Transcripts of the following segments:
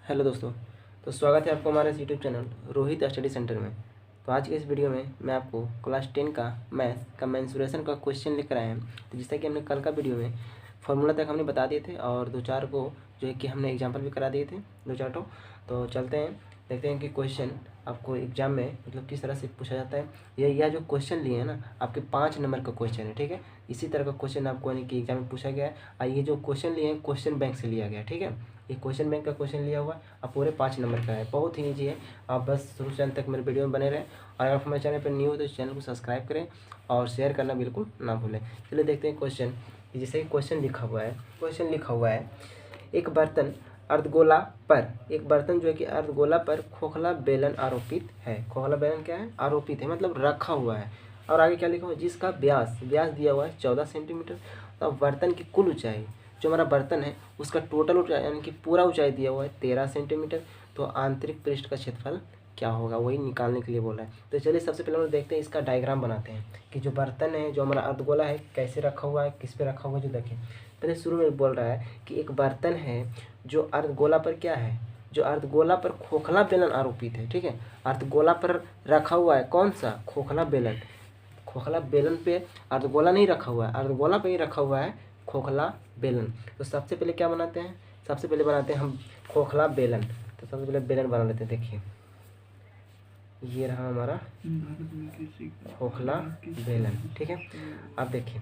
Hello दोस्तों। तो स्वागत है आपको हमारे इस YouTube channel Rohit study centre में। तो आज के इस वीडियो में मैं आपको क्लास 10 का मैथ्स का मेंसुरेशन का क्वेश्चन लेकर आए हैं। तो जैसा कि हमने कल का वीडियो में फार्मूला तक हमने बता दिए थे और दो चार को जो है कि हमने एग्जाम्पल भी करा दिए थे, दो चार तो चलते हैं देखते हैं कि क्वेश्चन आपको एग्जाम में मतलब किस तरह से पूछा जाता है। यह जो क्वेश्चन लिए हैं ना, आपके 5 नंबर का क्वेश्चन है, ठीक है। इसी तरह का क्वेश्चन आपको यानी कि एग्जाम में पूछा गया है और ये जो क्वेश्चन लिए हैं क्वेश्चन बैंक से लिया गया है, ठीक है। ये क्वेश्चन बैंक का क्वेश्चन लिया हुआ है और पूरे 5 नंबर का है, बहुत ही ईजी है। आप बस शुरू से अंत तक मेरे वीडियो में बने रहें और अगर आप हमारे चैनल पर न्यू हो तो इस चैनल को सब्सक्राइब करें और शेयर करना बिल्कुल ना भूलें। चलिए देखते हैं क्वेश्चन। जैसे क्वेश्चन लिखा हुआ है एक बर्तन अर्धगोला पर, एक बर्तन जो है कि अर्धगोला पर खोखला बेलन आरोपित है। खोखला बेलन क्या है? आरोपित है, मतलब रखा हुआ है। और आगे क्या लिखा हुआ है? जिसका व्यास दिया हुआ है 14 सेंटीमीटर। तो बर्तन की कुल ऊंचाई, जो हमारा बर्तन है उसका टोटल ऊंचाई यानी कि पूरा ऊंचाई दिया हुआ है 13 सेंटीमीटर। तो आंतरिक पृष्ठ का क्षेत्रफल क्या होगा, वही निकालने के लिए बोला है। तो चलिए सबसे पहले हम लोग देखते हैं, इसका डायग्राम बनाते हैं कि जो बर्तन है, जो हमारा अर्धगोला है, कैसे रखा हुआ है, किस पे रखा हुआ है। जो देखें पहले शुरू में बोल रहा है कि एक बर्तन है जो अर्धगोला पर क्या है, जो अर्धगोला पर खोखला बेलन आरोपित है, ठीक है। अर्धगोला पर रखा हुआ है कौन सा? खोखला बेलन। खोखला बेलन पे अर्धगोला नहीं रखा हुआ है, अर्धगोला पे ही रखा हुआ है खोखला बेलन। तो सबसे पहले क्या बनाते हैं? सबसे पहले बनाते हैं हम खोखला बेलन। तो सबसे पहले बेलन बना लेते हैं। देखिए ये रहा हमारा खोखला बेलन, ठीक है। अब देखिए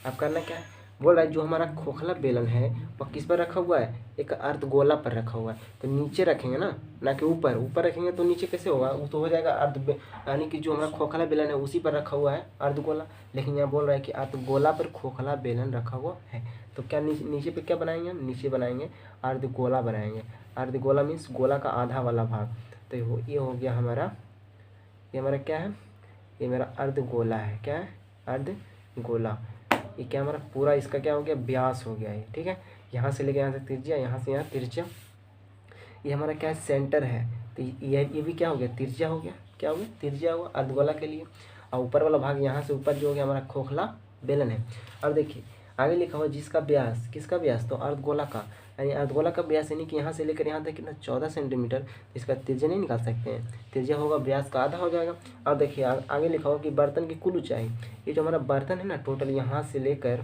अब करना क्या है, बोल रहा है जो हमारा खोखला बेलन है वह किस पर रखा हुआ है? एक अर्धगोला पर रखा हुआ है। तो नीचे रखेंगे ना कि ऊपर। ऊपर रखेंगे तो नीचे कैसे होगा? वो तो हो जाएगा यानी कि जो हमारा खोखला बेलन है उसी पर रखा हुआ है अर्धगोला। लेकिन यहाँ बोल रहा है कि अर्धगोला पर खोखला बेलन रखा हुआ है। तो क्या नीचे पे क्या बनाएंगे? हम नीचे बनाएंगे अर्धगोला बनाएंगे। अर्धगोला मीन्स गोला का आधा वाला भाग। तो ये हो गया हमारा, ये हमारा क्या है? ये मेरा अर्धगोला है। क्या है? अर्धगोला। ये क्या हमारा पूरा इसका क्या हो गया? व्यास हो गया ये, ठीक है। यहाँ से लेके यहाँ से त्रिज्या, यहाँ से यहाँ त्रिज्या। ये हमारा क्या है? सेंटर है। तो ये भी क्या हो गया? त्रिज्या हो गया। क्या हो गया? त्रिज्या हुआ अर्धगोला के लिए। और ऊपर वाला भाग यहाँ से ऊपर जो हो गया हमारा खोखला बेलन है। अब देखिए आगे लिखा हुआ जिसका व्यास, किसका व्यास? तो अर्धगोला का, यानी अर्धगोला का व्यास यानी कि यहाँ से लेकर यहाँ तक कितना? 14 सेंटीमीटर। इसका त्रिज्या नहीं निकाल सकते हैं, त्रिज्या होगा व्यास का आधा हो जाएगा। अब देखिए आगे लिखा हुआ कि बर्तन की कुल ऊंचाई, ये जो हमारा बर्तन है ना, टोटल यहाँ से लेकर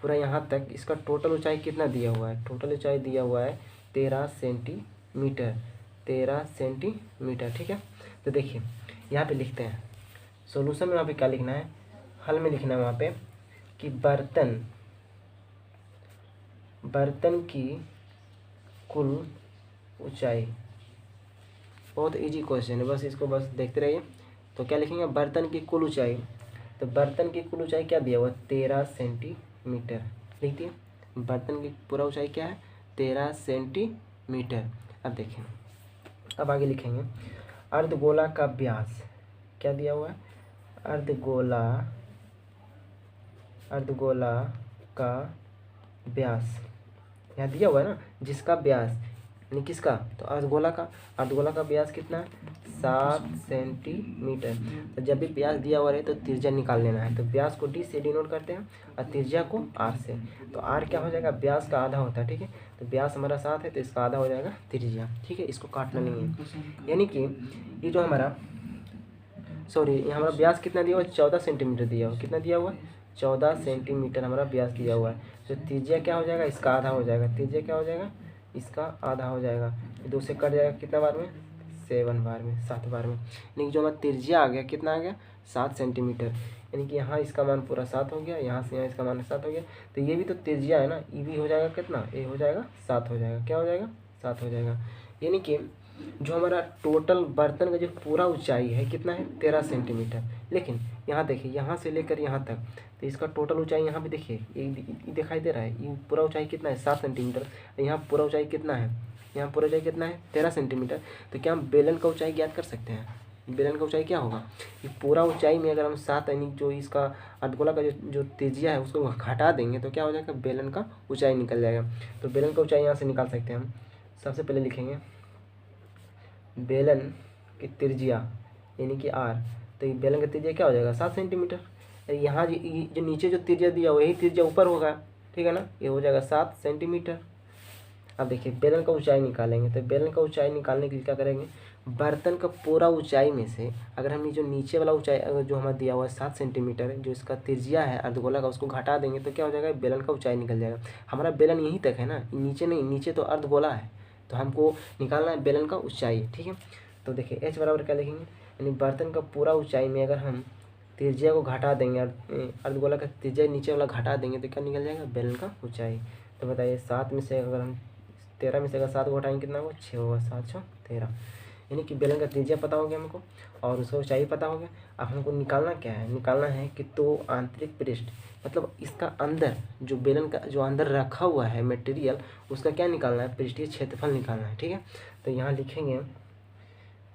पूरा यहाँ तक इसका टोटल ऊंचाई कितना दिया हुआ है? टोटल ऊंचाई दिया हुआ है 13 सेंटीमीटर। 13 सेंटीमीटर, ठीक है। तो देखिए यहाँ पे लिखते हैं सॉल्यूशन में, वहाँ पे क्या लिखना है? हल में लिखना है वहाँ पे कि बर्तन की कुल ऊंचाई। बहुत इजी क्वेश्चन है, बस इसको बस देखते रहिए। तो क्या लिखेंगे? बर्तन की कुल ऊंचाई। तो बर्तन की कुल ऊंचाई क्या दिया हुआ? 13 सेंटीमीटर। लिख दिए बर्तन की पूरा ऊंचाई क्या है? 13 सेंटीमीटर। अब देखें, अब आगे लिखेंगे अर्धगोला का व्यास क्या दिया हुआ है? अर्धगोला का व्यास यहाँ दिया हुआ है ना, जिसका व्यास यानी किसका? तो अर्धगोला का व्यास कितना है? 7 सेंटीमीटर। तो जब भी व्यास दिया हुआ रहे तो त्रिज्या निकाल लेना है। तो व्यास को डी से डिनोट करते हैं और त्रिज्या को आर से। तो आर क्या हो जाएगा? व्यास का आधा होता है, ठीक है। तो व्यास हमारा 7 है तो इसका आधा हो जाएगा त्रिज्या, ठीक है। इसको काटना नहीं है, यानी कि ये जो हमारा ये हमारा व्यास कितना दिया हुआ है? 14 सेंटीमीटर दिया हुआ। कितना दिया हुआ है? 14 सेंटीमीटर हमारा व्यास दिया हुआ है। तो त्रिज्या क्या हो जाएगा? इसका आधा हो जाएगा। त्रिज्या क्या हो जाएगा? इसका आधा हो जाएगा। 2 से कट जाएगा कितना बार में? 7 बार में, 7 बार में। यानी कि जो हमारा त्रिज्या आ गया कितना आ गया? 7 सेंटीमीटर। यानी कि यहाँ इसका मान पूरा 7 हो गया, यहाँ से यहाँ इसका मान 7 हो गया। तो ये भी तो त्रिज्या है ना, ये भी हो जाएगा कितना? ये हो जाएगा 7 हो जाएगा। क्या हो जाएगा? 7 हो जाएगा। यानी कि जो हमारा टोटल बर्तन का जो पूरा ऊंचाई है कितना है? 13 सेंटीमीटर। लेकिन यहाँ देखिए यहाँ से लेकर यहाँ तक, तो इसका टोटल ऊंचाई यहाँ पे देखिए ये दिखाई दे रहा है। ये पूरा ऊंचाई कितना है? 7 सेंटीमीटर। यहाँ पूरा ऊंचाई कितना है? यहाँ पूरा ऊंचाई कितना है? 13 सेंटीमीटर। तो क्या हम बेलन का ऊंचाई ज्ञात कर सकते हैं? बेलन का ऊंचाई क्या होगा? ये पूरा ऊंचाई में अगर हम 7 यानी जो इसका अर्धगोला का जो त्रिज्या है उसको हटा देंगे तो क्या हो जाएगा? बेलन का ऊंचाई निकल जाएगा। तो बेलन का ऊंचाई यहाँ से निकाल सकते हैं हम। सबसे पहले लिखेंगे बेलन की त्रिज्या यानी कि आर। तो ये बेलन का त्रिज्या क्या हो जाएगा? 7 सेंटीमीटर। यहाँ जो नीचे जो त्रिज्या दिया वही त्रिज्या ऊपर होगा, ठीक है ना, ये हो जाएगा 7 सेंटीमीटर। अब देखिए बेलन का ऊंचाई निकालेंगे, तो बेलन का ऊंचाई निकालने के लिए क्या करेंगे, बर्तन का पूरा ऊंचाई में से अगर हम ये जो नीचे वाला ऊंचाई अगर जो हमारा दिया हुआ है 7 सेंटीमीटर जो इसका त्रिज्या है अर्धगोला का, उसको घटा देंगे तो क्या हो जाएगा, बेलन का ऊंचाई निकल जाएगा। हमारा बेलन यहीं तक है ना, नीचे नहीं, नीचे तो अर्धगोला है, तो हमको निकालना है बेलन का ऊंचाई। ठीक है, तो देखिए एच बराबर क्या लिखेंगे, यानी बर्तन का पूरा ऊंचाई में अगर हम त्रिज्या को घटा देंगे, अर्धगोला का त्रिज्या नीचे वाला घटा देंगे तो क्या निकल जाएगा, बेलन का ऊंचाई। तो बताइए 7 में से अगर हम 13 में से अगर 7 को घटाएंगे कितना होगा, 6 होगा, 7 6 13। यानी कि बेलन का त्रिज्या पता हो गया हमको और उसका ऊंचाई पता हो गया। अब हमको निकालना क्या है, निकालना है कि तो आंतरिक पृष्ठ मतलब इसका अंदर जो बेलन का जो अंदर रखा हुआ है मटेरियल, उसका क्या निकालना है, पृष्ठीय क्षेत्रफल निकालना है। ठीक है, तो यहाँ लिखेंगे,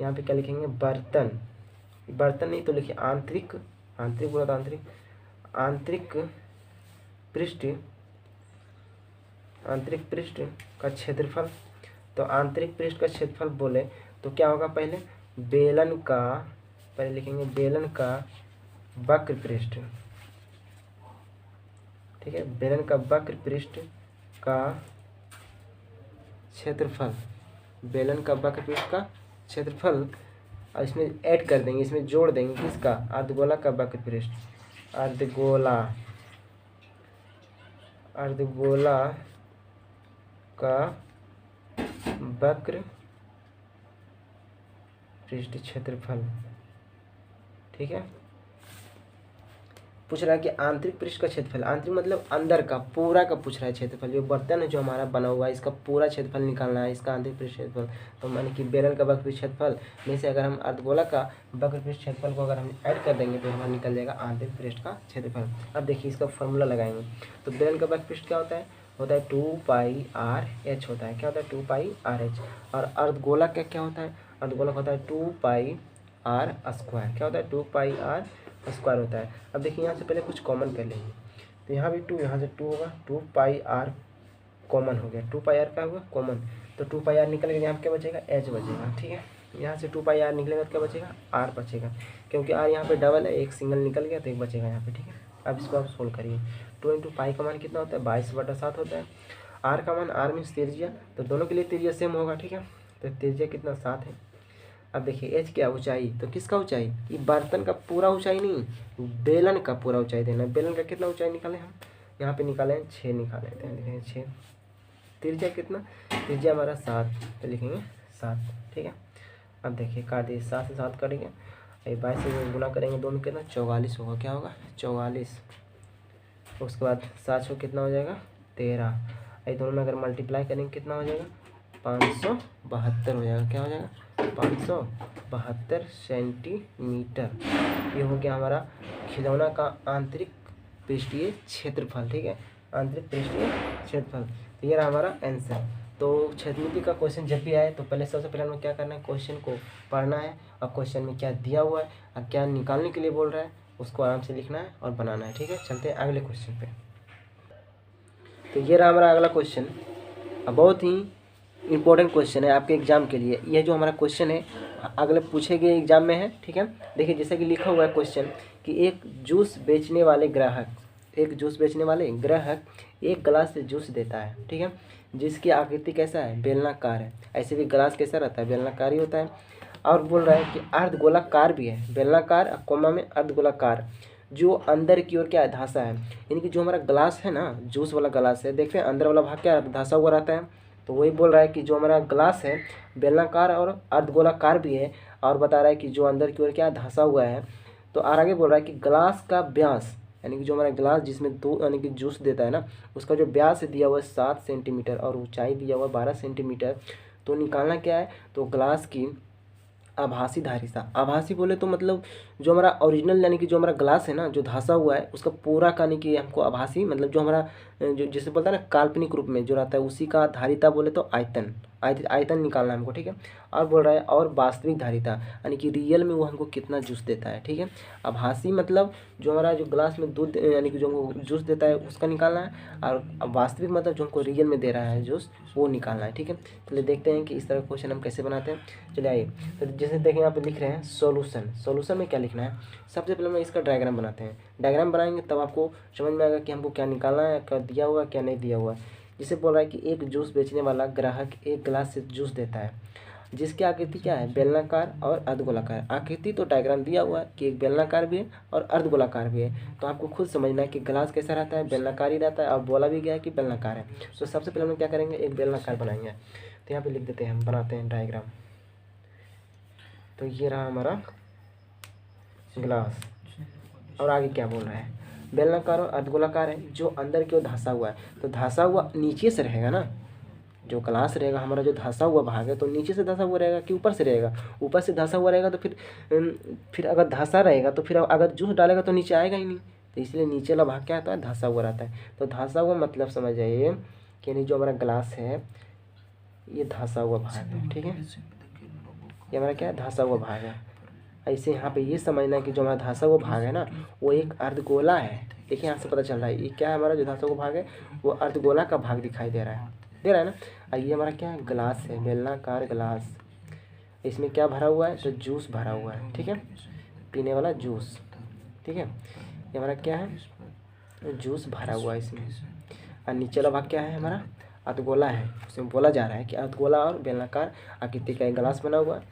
यहाँ पे क्या लिखेंगे, बर्तन, बर्तन नहीं तो लिखिए आंतरिक, आंतरिक बोला था आंतरिक, आंतरिक पृष्ठ, आंतरिक पृष्ठ का क्षेत्रफल। तो आंतरिक पृष्ठ का क्षेत्रफल बोले तो क्या होगा, पहले बेलन का, पहले लिखेंगे बेलन का वक्र पृष्ठ। ठीक है, बेलन का वक्र पृष्ठ का क्षेत्रफल, बेलन का वक्र पृष्ठ का क्षेत्रफल, और इसमें ऐड कर देंगे, इसमें जोड़ देंगे किसका, अर्धगोला का वक्र पृष्ठ, अर्धगोला, अर्धगोला का वक्र पृष्ठ क्षेत्रफल। ठीक है, पूछ रहा है कि आंतरिक पृष्ठ का क्षेत्रफल, आंतरिक मतलब अंदर का पूरा का पूछ रहा है क्षेत्रफल, जो बर्तन है जो हमारा बना हुआ है इसका पूरा क्षेत्रफल निकालना है, इसका आंतरिक पृष्ठ क्षेत्रफल। तो माने कि बेलन का वक्र पृष्ठ क्षेत्रफल में से अगर हम अर्धगोला का वक्र पृष्ठ क्षेत्रफल को अगर हम ऐड कर देंगे तो हमारा निकल जाएगा आंतरिक पृष्ठ का क्षेत्रफल। अब देखिए इसका फॉर्मूला लगाएंगे, तो बेलन का वक्र पृष्ठ क्या होता है, 2πr/h होता है, क्या होता है 2πr/h। और अर्धगोला का क्या होता है, अर्धगोला होता है 2πr², क्या होता है 2πr² होता है। अब देखिए यहाँ से पहले कुछ कॉमन कर लेंगे, तो यहाँ भी 2, यहाँ से 2 होगा, 2πr कॉमन हो गया, 2πr का हुआ कॉमन, तो 2πr निकल गया, यहाँ क्या बचेगा, h बचेगा। ठीक है, यहाँ से 2πr निकलेगा तो क्या बचेगा, r बचेगा, क्योंकि r यहाँ पे डबल है, एक सिंगल निकल गया तो एक बचेगा यहाँ पे। ठीक है, अब इसको आप सोल्व करिए, 2 × पाई का मान कितना होता है, 22/7 होता है, r का मान, r मीन्स त्रिज्या, तो दोनों के लिए त्रिज्या सेम होगा। ठीक है, तो त्रिज्या कितना, 7 है। अब देखिए h क्या, ऊंचाई, तो किसका ऊंचाई, ये बर्तन का पूरा ऊंचाई नहीं, बेलन का पूरा ऊंचाई देना है। बेलन का कितना ऊंचाई निकाले हम, यहाँ पे निकाले हैं 6 निकाले हैं, लिखेंगे 6। त्रिज्या कितना, त्रिज्या हमारा 7, तो लिखेंगे 7। ठीक है, अब देखिए काट दिए, 7 से 7 कटेंगे, 22 से गुना करेंगे, दोनों कितना 44 होगा, क्या होगा 44। उसके बाद 7 से कितना हो जाएगा 13, ये दोनों में अगर मल्टीप्लाई करेंगे कितना हो जाएगा 572 हो जाएगा, क्या हो जाएगा 572 सेंटीमीटर। ये हो गया हमारा खिलौना का आंतरिक पृष्ठीय क्षेत्रफल। ठीक है, आंतरिक पृष्ठीय क्षेत्रफल, तो ये रहा हमारा आंसर। तो क्षेत्रमिति का क्वेश्चन जब भी आए तो पहले सबसे पहले हमें क्या करना है, क्वेश्चन को पढ़ना है और क्वेश्चन में क्या दिया हुआ है और क्या निकालने के लिए बोल रहा है उसको आराम से लिखना है और बनाना है। ठीक है, चलते हैं अगले क्वेश्चन पे। तो ये रहा हमारा अगला क्वेश्चन, बहुत ही इम्पोर्टेंट क्वेश्चन है आपके एग्जाम के लिए। यह जो हमारा क्वेश्चन है अगले पूछे गए एग्जाम में है। ठीक है, देखिए जैसा कि लिखा हुआ है क्वेश्चन कि एक जूस बेचने वाले ग्राहक, एक जूस बेचने वाले ग्राहक एक गिलास से जूस देता है। ठीक है, जिसकी आकृति कैसा है, बेलनाकार है। ऐसे भी गिलास कैसा रहता है, बेलनाकार ही होता है। और बोल रहा है कि अर्धगोलाकार भी है, बेलनाकार कोमा में अर्धगोलाकार, जो अंदर की ओर क्या है, धंसा है। यानी कि जो हमारा ग्लास है ना, जूस वाला ग्लास है, देखते हैं अंदर वाला भाग क्या धंसा हुआ रहता है। तो वही बोल रहा है कि जो हमारा ग्लास है बेलनाकार और अर्धगोलाकार भी है, और बता रहा है कि जो अंदर की ओर क्या धंसा हुआ है। तो आगे बोल रहा है कि ग्लास का व्यास, यानी कि जो हमारा ग्लास जिसमें दो यानी कि जूस देता है ना, उसका जो व्यास दिया हुआ है 7 सेंटीमीटर और ऊंचाई दिया हुआ है 12 सेंटीमीटर। तो निकालना क्या है, तो ग्लास की आभासी धारिता। आभासी बोले तो मतलब जो हमारा ओरिजिनल यानी कि जो हमारा ग्लास है ना, जो धंसा हुआ है उसका पूरा का, यानी कि हमको आभासी मतलब जो हमारा जो जिसे बोलता है ना काल्पनिक रूप में जो रहता है, उसी का धारिता बोले तो आयतन, आयतन निकालना है हमको, ठीक है। और बोल रहा है और वास्तविक धारिता यानी कि रियल में वो हमको कितना जूस देता है, ठीक है। आभासी मतलब जो हमारा जो ग्लास में दूध यानी कि जो हमको जूस देता है उसका निकालना है, और वास्तविक मतलब जो हमको रियल में दे रहा है जूस वो निकालना है, ठीक है। चलिए देखते हैं कि इस तरह क्वेश्चन हम कैसे बनाते हैं। चलिए आइए, तो जैसे देखें यहाँ पे लिख रहे हैं सॉल्यूशन में क्या लिखना है। सबसे पहले मैं इसका डायग्राम बनाते हैं। डायग्राम बनाएंगे तब आपको समझ में आएगा कि हमको क्या निकालना है, क्या दिया हुआ क्या नहीं दिया हुआ। जिसे बोल रहा है कि एक जूस बेचने वाला ग्राहक एक गिलास से जूस देता है जिसकी आकृति क्या है, बेलनाकार और अर्धगोलाकार। आकृति तो डायग्राम दिया हुआ है कि एक बेलनाकार भी है और अर्धगोलाकार भी है, तो आपको खुद समझना है कि ग्लास कैसा रहता है, बेलनाकार ही रहता है, और बोला भी गया है कि बेलनाकार है। तो सबसे पहले हम क्या करेंगे, एक बेलनाकार बनाएंगे। तो यहाँ पे लिख देते हैं, हम बनाते हैं डायग्राम। तो ये रहा हमारा ग्लास, और आगे क्या बोल रहा है, बेलनाकार और अर्धगोलाकार है, जो अंदर की ओर धंसा हुआ है। तो धंसा हुआ नीचे से रहेगा ना, जो ग्लास रहेगा हमारा जो धंसा हुआ भाग है, तो नीचे से धंसा हुआ रहेगा कि ऊपर से रहेगा। ऊपर से धंसा हुआ रहेगा तो फिर अगर धंसा रहेगा तो फिर अगर जूस डालेगा तो नीचे आएगा ही नहीं, तो इसलिए नीचे वाला भाग क्या होता है, धंसा हुआ रहता है। तो धंसा हुआ मतलब समझ जाइए कि नहीं, जो हमारा ग्लास है ये धंसा हुआ भाग है, ठीक है। ये हमारा क्या है, धंसा हुआ भाग है। ऐसे यहाँ पे ये समझना है कि जो हमारा धंसा हुआ भाग है ना वो एक अर्धगोला है। देखिए यहाँ से पता चल रहा है ये क्या है, हमारा जो धंसा हुआ भाग है वो अर्धगोला का भाग दिखाई दे रहा है ना। और ये हमारा क्या है, ग्लास है, बेलनाकार ग्लास। इसमें क्या भरा हुआ है, तो जूस भरा हुआ है, ठीक है, पीने वाला जूस, ठीक है। ये हमारा क्या है, जूस भरा हुआ है इसमें। और नीचे वाला भाग क्या है, हमारा अर्धगोला है। उसमें बोला जा रहा है कि अर्धगोला और बेलनाकार आकृति का एक ग्लास बना हुआ है।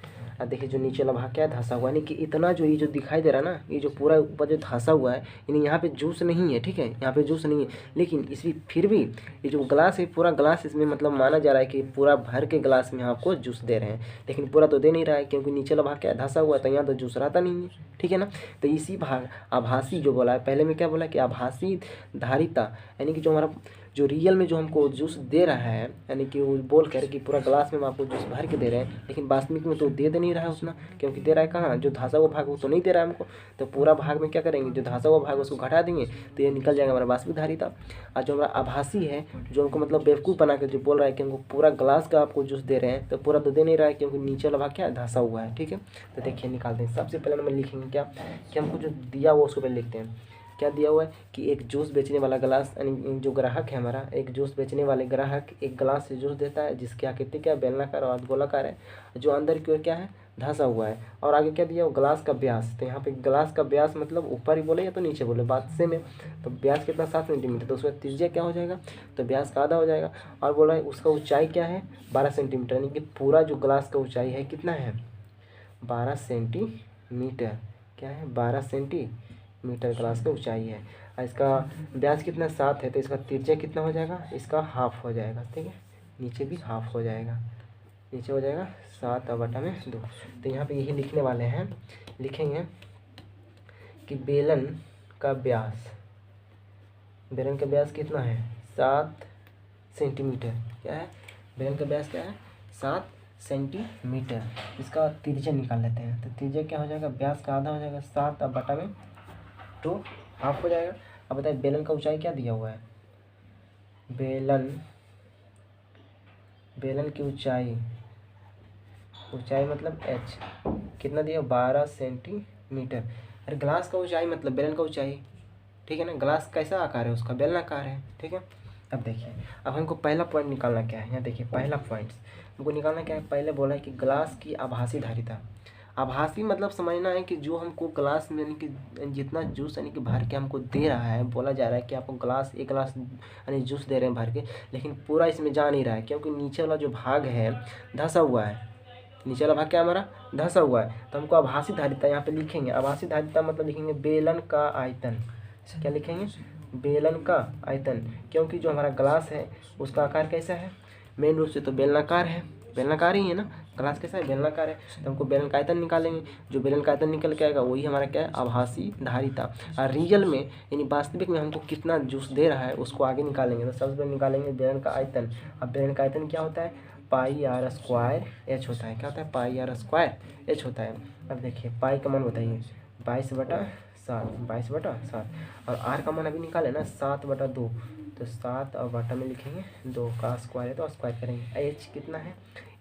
और देखिए जो नीचे वाला भाग क्या है, धंसा हुआ, यानी कि इतना जो ये जो दिखाई दे रहा है ना, ये जो पूरा ऊपर जो धंसा हुआ है, यानी यहाँ पे जूस नहीं है, ठीक है, यहाँ पे जूस नहीं है। लेकिन इसमें फिर भी ये जो ग्लास है, पूरा ग्लास इसमें मतलब माना जा रहा है कि पूरा भर के ग्लास में आपको जूस दे रहे हैं, लेकिन पूरा तो दे नहीं रहा है क्योंकि नीचे वाला भाग क्या है, धंसा हुआ है, तो यहाँ तो जूस रहता नहीं है, ठीक है ना। तो इसी भाग आभासी जो बोला है, पहले में क्या बोला कि आभासी धारिता यानी कि जो हमारा जो रियल में जो हमको जूस दे रहा है, यानी कि वो बोल कर कि पूरा ग्लास में हम आपको जूस भर के दे रहे हैं, लेकिन वास्तविक में तो दे नहीं रहा है उतना, क्योंकि दे रहा है कहाँ, जो धंसा हुआ भाग वो तो नहीं दे रहा है हमको। तो पूरा भाग में क्या करेंगे, जो धंसा हुआ भाग उसको घटा देंगे तो ये निकल जाएगा हमारा वास्तविक धारिता। और जो हमारा आभासी है, जो हमको मतलब बेवकूफ़ बना कर जो बोल रहा है कि हमको पूरा ग्लास का आपको जूस दे रहे हैं, तो पूरा तो दे नहीं रहा है क्योंकि नीचे वाला भाग क्या है, धंसा हुआ है, ठीक है। तो देखिए निकालते हैं। सबसे पहले हम लिखेंगे क्या कि हमको जो दिया हुआ उसको पहले लिखते हैं। क्या दिया हुआ है कि एक जूस बेचने वाला ग्लास यानी जो ग्राहक है हमारा, एक जूस बेचने वाले ग्राहक एक ग्लास से जूस देता है जिसकी आकृति क्या है, बेलनाकार और अर्धगोलाकार है, जो अंदर की ओर क्या है, धंसा हुआ है। और आगे क्या दिया, ग्लास का व्यास। तो यहाँ पे ग्लास का व्यास मतलब ऊपर ही बोले या तो नीचे बोले, बात से में तो व्यास कितना 7 सेंटीमीटर, तो उसका त्रिज्या क्या हो जाएगा, तो व्यास का आधा हो जाएगा। और बोला है उसका ऊंचाई क्या है, 12 सेंटीमीटर, यानी कि पूरा जो ग्लास का ऊंचाई है कितना है, 12 सेंटीमीटर। क्या है, 12 सेंटीमीटर ग्लास की ऊंचाई है। और इसका व्यास कितना, 7 है, तो इसका त्रिज्या कितना हो जाएगा, इसका हाफ हो जाएगा, ठीक है, नीचे भी हाफ हो जाएगा, नीचे हो जाएगा 7/2। तो यहाँ पे यही लिखने वाले हैं, लिखेंगे कि बेलन का व्यास कितना है, 7 सेंटीमीटर। क्या है, बेलन का व्यास क्या है, 7 सेंटीमीटर। इसका त्रिज्या निकाल लेते हैं। तो त्रिज्या क्या हो जाएगा, व्यास का आधा हो जाएगा, 7/2 हाफ हो जाएगा। अब बताइए बेलन का ऊंचाई क्या दिया हुआ है, बेलन की ऊंचाई मतलब h कितना दिया, 12 सेंटीमीटर। अरे ग्लास का ऊंचाई मतलब बेलन का ऊंचाई, ठीक है ना। ग्लास कैसा आकार है उसका, बेलनाकार है, ठीक है। अब देखिए, अब हमको पहला पॉइंट निकालना क्या है, यहाँ देखिए पहला पॉइंट हमको निकालना क्या है, पहले बोला है कि ग्लास की आभासी धारिता। आभासी मतलब समझना है कि जो हमको ग्लास में यानी कि जितना जूस यानी कि भर के हमको दे रहा है, बोला जा रहा है कि आपको एक ग्लास यानी जूस दे रहे हैं भर के, लेकिन पूरा इसमें जा नहीं रहा है क्योंकि नीचे वाला जो भाग है धंसा हुआ है। नीचे वाला भाग क्या हमारा, धंसा हुआ है। तो हमको आभासी धारिता यहाँ पे लिखेंगे। आभासी धारिता मतलब लिखेंगे बेलन का आयतन। क्या लिखेंगे, बेलन का आयतन, क्योंकि जो हमारा ग्लास है उसका आकार कैसा है, मेन रूप से तो बेलनाकार है, बेलनाकार ही है ना, ग्लास कैसा है, बेलनाकार है। तो हमको बेलन का आयतन निकालेंगे, जो बेलन का आयतन निकल के आएगा वही हमारा क्या है, आभासी धारिता। और रियल में यानी वास्तविक में हमको कितना जूस दे रहा है उसको आगे निकालेंगे। तो सबसे पहले निकालेंगे बेलन का आयतन। अब बेलन का आयतन क्या होता है, πr² होता है। क्या होता है, πr² होता है। अब देखिए पाई का मान बताइए, 22/7, 22/7। और आर का मान अभी निकाले ना, 7/2। तो 7 और बटा में लिखेंगे 2 का स्क्वायर है तो स्क्वायर करेंगे। एच कितना है,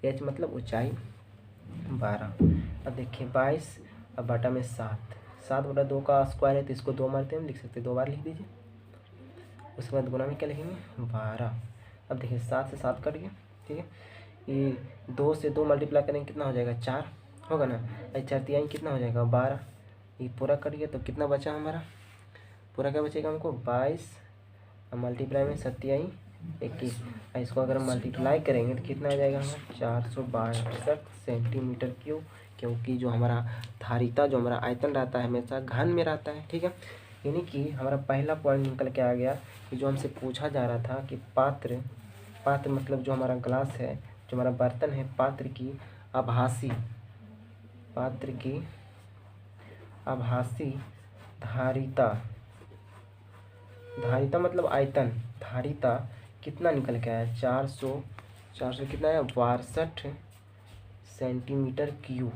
एच मतलब ऊंचाई 12। अब देखिए 22 और बटा में 7, 7/2 का स्क्वायर है तो इसको 2 मारते हैं, हम लिख सकते हैं 2 बार लिख दीजिए। उसके बाद गुना में क्या लिखेंगे 12। अब देखिए 7 से 7 कट गया, ठीक है। ये 2 से 2 मल्टीप्लाई करेंगे कितना हो जाएगा 4 होगा ना। 4 तिहाई कितना हो जाएगा 12। ये पूरा कट गया तो कितना बचा हमारा, पूरा क्या बचेगा हमको 22 और मल्टीप्लाई में 7 तिहाई 21। इसको अगर हम मल्टीप्लाई करेंगे तो कितना आ जाएगा हमारा 462 सेंटीमीटर क्यूब, क्योंकि जो हमारा धारिता जो हमारा आयतन रहता है हमेशा घन में रहता है, ठीक है। यानी कि हमारा पहला पॉइंट निकल के आ गया कि जो हमसे पूछा जा रहा था कि पात्र मतलब जो हमारा ग्लास है, जो हमारा बर्तन है, पात्र की आभासी धारिता मतलब आयतन, धारिता कितना निकल के आया 400 कितना है 62 सेंटीमीटर क्यूब।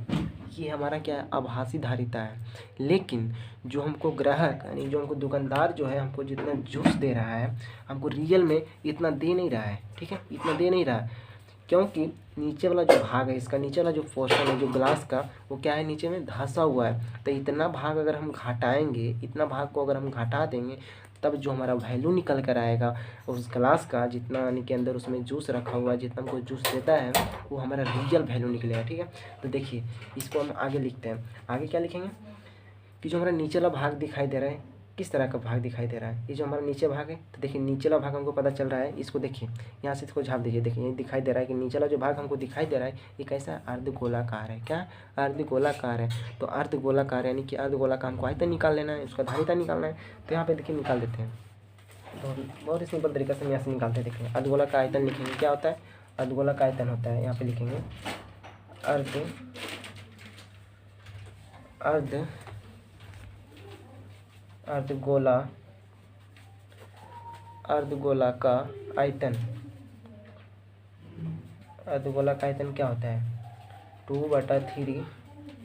ये हमारा क्या है आभासी धारिता है। लेकिन जो हमको ग्राहक यानी जो हमको दुकानदार जो है हमको जितना जूस दे रहा है हमको रियल में इतना दे नहीं रहा है, ठीक है, इतना दे नहीं रहा है, क्योंकि नीचे वाला जो भाग है इसका, नीचे वाला जो पोर्शन है जो ग्लास का, वो क्या है नीचे में धंसा हुआ है। तो इतना भाग अगर हम घटाएंगे, इतना भाग को अगर हम घटा देंगे तब जो हमारा वैल्यू निकल कर आएगा उस ग्लास का, जितना यानी कि अंदर उसमें जूस रखा हुआ है, जितना हमको जूस देता है वो हमारा रियल वैल्यू निकलेगा, ठीक है। तो देखिए इसको हम आगे लिखते हैं। आगे क्या लिखेंगे कि जो हमारा नीचे वाला भाग दिखाई दे रहा है, किस तरह का भाग दिखाई दे रहा है, ये जो हमारा नीचे भाग है, तो देखिए नीचे वाला भाग हमको पता चल रहा है। इसको देखिए यहाँ से इसको झाप दीजिए, देखिए ये दिखाई दे रहा है कि नीचे वाला जो भाग हमको दिखाई दे रहा है ये कैसा अर्धगोलाकार है। क्या अर्धगोलाकार है। तो अर्धगोलाकार यानी कि अर्धगोलाकार हमको आयतन निकाल लेना है, उसका धारिता निकालना है। तो यहाँ पे देखिए निकाल देते हैं, बहुत ही सिंपल तरीके से हम यहाँ से निकालते हैं। देखिए अर्धगोला का आयतन लिखेंगे, क्या होता है अर्धगोला का आयतन होता है, यहाँ पे लिखेंगे अर्धगोला का आयतन। अर्धगोला का आयतन क्या होता है 2/3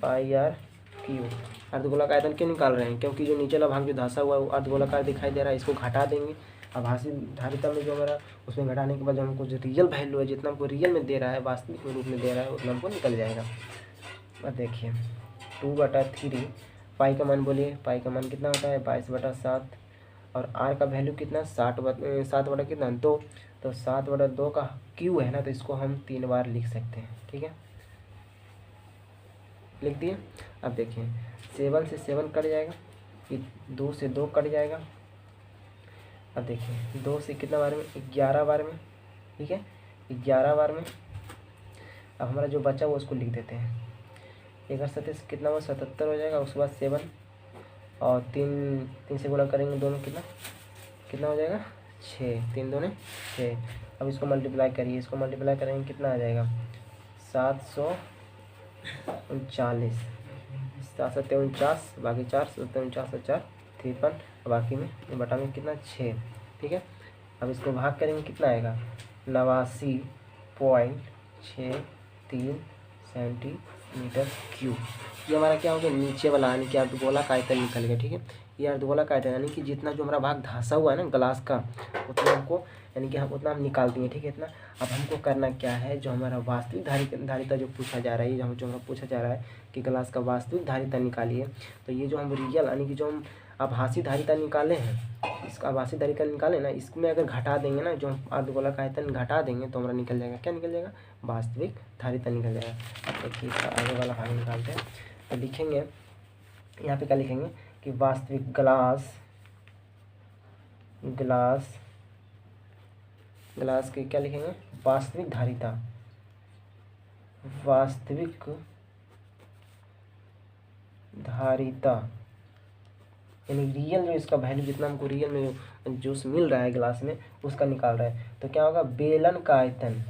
पाई आर क्यूब। अर्धगोला का आयतन क्यों निकाल रहे हैं, क्योंकि जो नीचे वाला भाग जो धंसा हुआ है वो अर्धगोलाकार दिखाई दे रहा है, इसको घटा देंगे। आभासी धारिता में जो हमारा उसमें घटाने के बाद जो हमको जो रियल वैल्यू है, जितना हमको रियल में दे रहा है, वास्तविक रूप में दे रहा है, उतना हमको निकल जाएगा। और देखिए 2/3 पाई का मान बोलिए, पाई का मान कितना होता है 22/7 और आर का वैल्यू कितना 7 बटा कितना 2, तो 7/2 का क्यू है ना, तो इसको हम 3 बार लिख सकते हैं, ठीक है, लिख दिए। अब देखिए 7 से 7 कट जाएगा, 2 से 2 कट जाएगा। अब देखिए 2 से कितना बार में 11 बार में, ठीक है 11 बार में। अब हमारा जो बचा वो उसको लिख देते हैं। 1/7 से कितना वो 77 हो जाएगा। उसके बाद 7 और 3 से गुणा करेंगे दोनों, कितना हो जाएगा 6, 3 दूने 6। अब इसको मल्टीप्लाई करिए, इसको मल्टीप्लाई करेंगे कितना आ जाएगा 739, 749 बाकी 4 749 और 4 53, बाकी में बटा में कितना 6, ठीक है। अब इसको भाग करेंगे कितना आएगा 89.63 सेंटीमीटर क्यूब। ये हमारा क्या हो गया नीचे वाला यानी कि अर्धगोला का आयतन निकल गया, ठीक है। ये अर्धगोला का आयतन यानी कि जितना जो हमारा भाग धंसा हुआ है ना ग्लास का, उतना हमको यानी कि हम उतना हम निकाल दिए, ठीक है इतना। अब हमको करना क्या है, जो हमारा वास्तविक धारिता जो पूछा जा रहा है, जो हमें पूछा जा रहा है कि ग्लास का वास्तविक धारिता निकालिए, तो ये जो हम रियल यानी कि जो हम आभासी धारिता निकाले हैं, इसका आभासी धारिता निकाले ना, इसमें अगर घटा देंगे ना, जो हम अर्धगोला का आयतन घटा देंगे तो हमारा निकल जाएगा, क्या निकल जाएगा वास्तविक धारिता निकल जाएगा। अब देखिए इसका आगे वाला भाग निकालते हैं। तो लिखेंगे यहाँ पे क्या लिखेंगे कि वास्तविक ग्लास के क्या लिखेंगे वास्तविक धारिता, यानी रियल जो इसका वैल्यू जितना हमको रियल में जूस मिल रहा है ग्लास में उसका निकाल रहा है। तो क्या होगा बेलन का आयतन,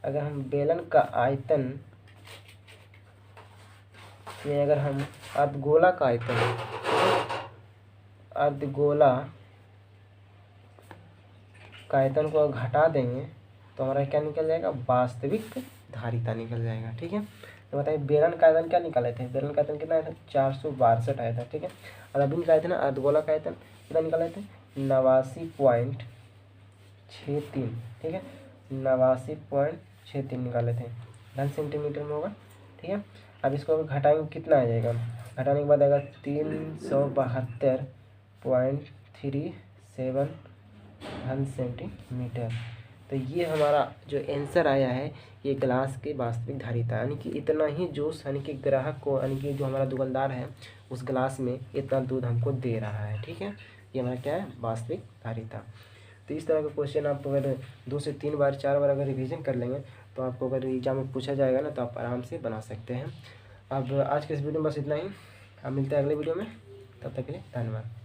अगर हम बेलन का आयतन में अगर हम अर्धगोला का आयतन को घटा देंगे तो हमारा क्या निकल जाएगा वास्तविक धारिता निकल जाएगा, ठीक है। तो बताइए बेलन का आयतन क्या निकाले थे, बेलन का आयतन कितना आया था 462 आया था, ठीक है। और अभी निकाले थे ना अर्धगोला का आयतन कितना निकाले थे 89.63, ठीक है, 89.63 निकाले थे, घन सेंटीमीटर में होगा, ठीक है। अब इसको अगर घटाएंगे कितना आ जाएगा, घटाने के बाद आएगा 372.37 घन सेंटीमीटर। तो ये हमारा जो आंसर आया है ये ग्लास की वास्तविक धारिता, यानी कि इतना ही जूस, यानी कि ग्राहक को, यानी कि जो हमारा दुकानदार है उस ग्लास में इतना दूध हमको दे रहा है, ठीक है। ये हमारा क्या है, वास्तविक धारिता। तो इस तरह का क्वेश्चन आप अगर 2 से 3 बार 4 बार अगर रिवीजन कर लेंगे तो आपको अगर एग्जाम में पूछा जाएगा ना तो आप आराम से बना सकते हैं। अब आज के इस वीडियो में बस इतना ही, हम मिलते हैं अगले वीडियो में, तब तक के लिए धन्यवाद।